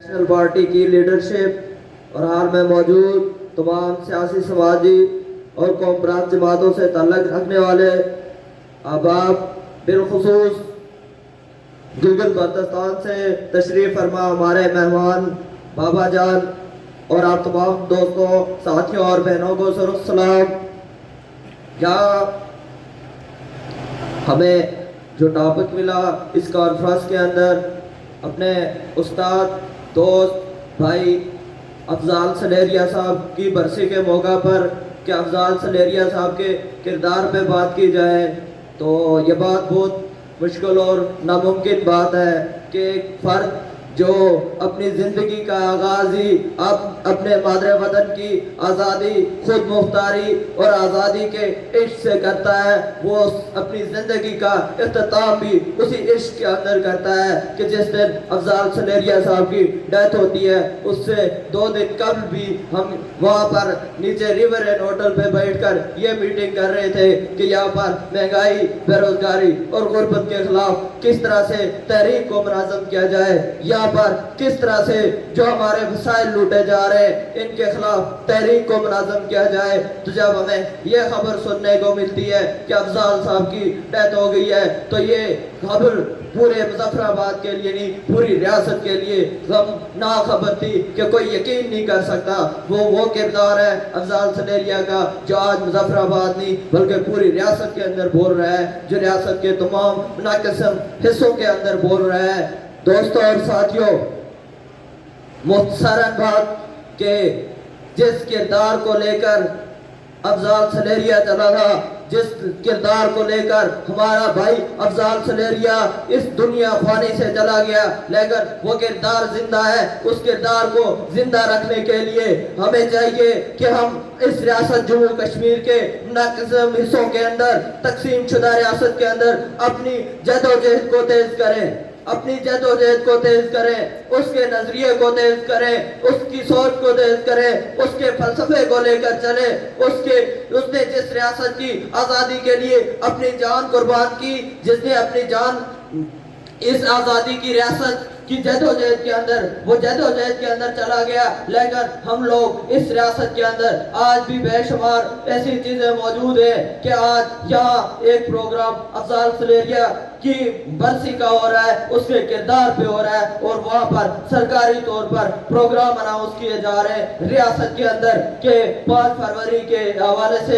National party کی leadership اور حال میں موجود تمام سیاسی سماجی اور قوم پرست جماعتوں سے تعلق رکھنے والے احباب، بالخصوص گلگت بلتستان سے تشریف فرما ہمارے مہمان بابا جان اور آپ تمام دوستوں، ساتھیوں اور بہنوں کو سلام۔ یہاں ہمیں جو ٹاپک ملا اس کانفرنس کے اندر اپنے استاد، دوست، بھائی افضال سلیریا صاحب کی برسی کے موقع پر کہ افضال سلیریا صاحب کے کردار پہ بات کی جائے تو یہ بات بہت مشکل اور ناممکن بات ہے کہ ایک فرد جو اپنی زندگی کا آغاز ہی اپنے مادر وطن کی آزادی، خود مختاری اور آزادی کے عشق سے کرتا ہے، وہ اپنی زندگی کا اختتام بھی اسی عشق کے اندر کرتا ہے کہ جس دن افضال سلیریا صاحب کی ڈیتھ ہوتی ہے اس سے 2 دن قبل بھی ہم وہاں پر نیچے ریور اینڈ ہوٹل پہ بیٹھ کر یہ میٹنگ کر رہے تھے کہ یہاں پر مہنگائی، بے روزگاری اور غربت کے خلاف کس طرح سے تحریک کو منظم کیا جائے، یہاں پر کس طرح سے جو ہمارے وسائل لوٹے جا رہے ہیں ان کے خلاف تحریک کو منظم کیا جائے۔ تو جب ہمیں یہ خبر سننے کو ملتی ہے کہ افضال صاحب کی ڈیتھ ہو گئی ہے تو یہ خبر پورے مظفر آباد کے لیے نہیں، پوری ریاست کے لیے غم نا خبر تھی کہ کوئی یقین نہیں کر سکتا وہ کردار ہے افضال سلیریا کا جو آج مظفر آباد نہیں بلکہ پوری ریاست کے اندر بول رہا ہے، جو ریاست کے تمام منقسم حصوں کے اندر بول رہا ہے۔ دوستوں اور ساتھیوں، مختصراً بات کہ جس کردار کو لے کر افضال سلیریا چلا تھا، جس کردار کو لے کر ہمارا بھائی افضال سلیریا اس دنیا فانی سے چلا گیا، لیکن وہ کردار زندہ ہے۔ اس کردار کو زندہ رکھنے کے لیے ہمیں چاہیے کہ ہم اس ریاست جموں کشمیر کے منقسم حصوں کے اندر، تقسیم شدہ ریاست کے اندر اپنی جدوجہد کو تیز کریں، اپنی جدوجہد کو تیز کریں، اس کے نظریے کو تیز کریں، اس کی سوچ کو تیز کریں، اس کے فلسفے کو لے کر چلیں۔ اس نے جس ریاست کی آزادی کے لیے اپنی جان قربان کی، جس نے اپنی جان اس آزادی کی ریاست کی جدوجہد کے اندر، وہ جدوجہد کے اندر چلا گیا، لیکن ہم لوگ اس ریاست کے اندر آج بھی بے شمار ایسی چیزیں موجود ہیں کہ آج یہاں ایک پروگرام افضال سلیریا کی برسی کا ہو رہا ہے، اس کے کردار پہ ہو رہا ہے اور وہاں پر سرکاری طور پر پروگرام اناؤنس کیے جا رہے ہیں ریاست کے اندر کہ 5 فروری کے حوالے سے